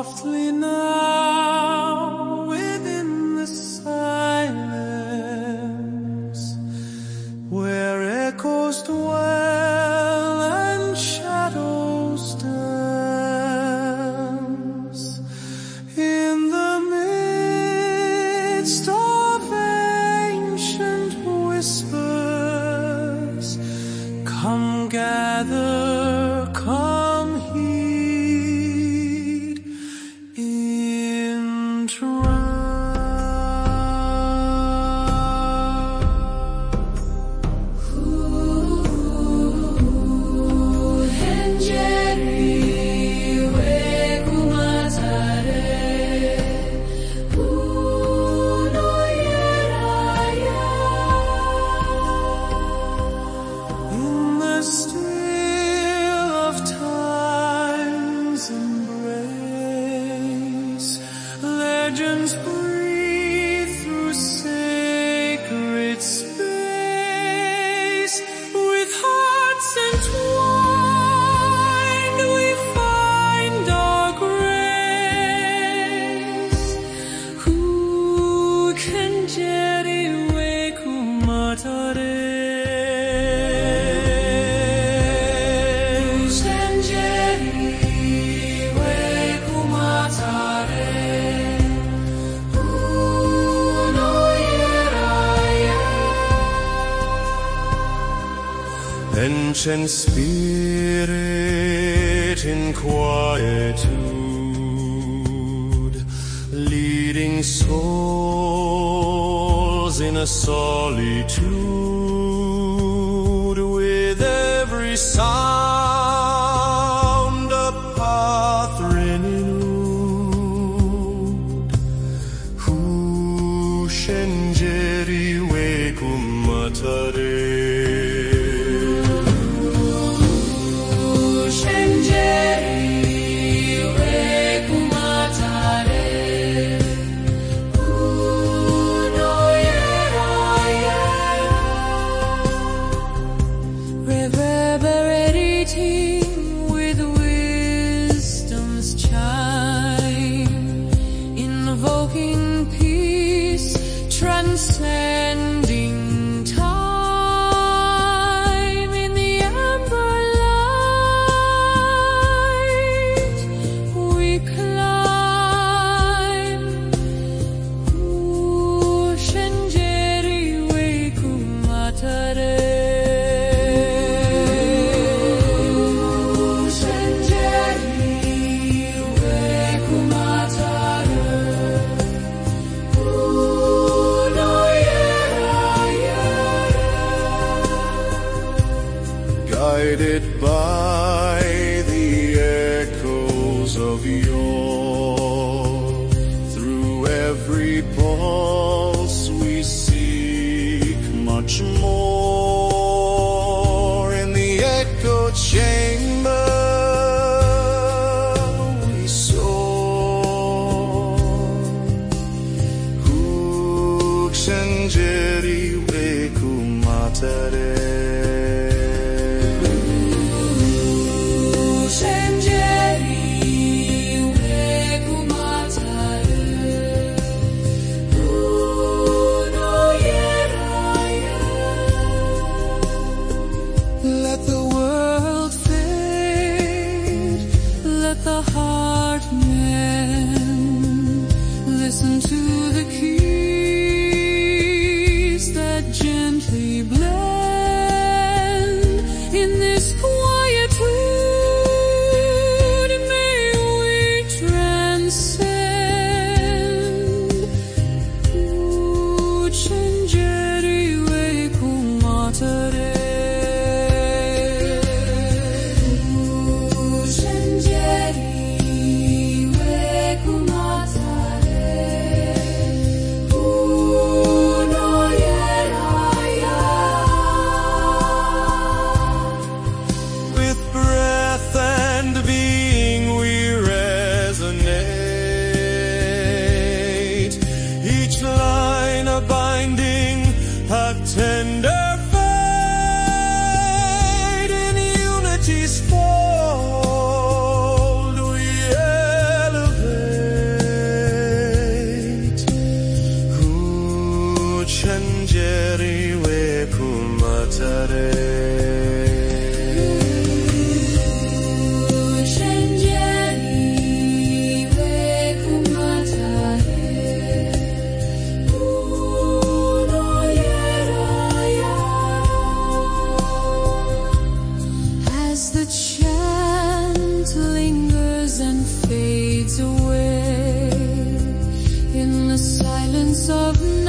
softly now within the silence, where echoes dwell and shadows dance, in the midst of ancient whispers. Come gather, come heed in trance. Huchenjeri HwekuMatare, In the still of time's embrace, legends breathe through sacred space. With hearts entwined, we find our grace. Huchenjeri HwekuMatare. Ancient spirit in quietude, leading souls in a solitude, with every sound a path renewed. Huchenjeri HwekuMatare. Reverberating with wisdom's chime, invoking peace, transcending time. In the amber light we climb. Huchenjeri HwekuMatare. Guided by the echoes of yore, through every pulse we seek much more. In the echo chamber we soar. Huchenjeri HwekuMatare. Huchenjeri away in the silence of night.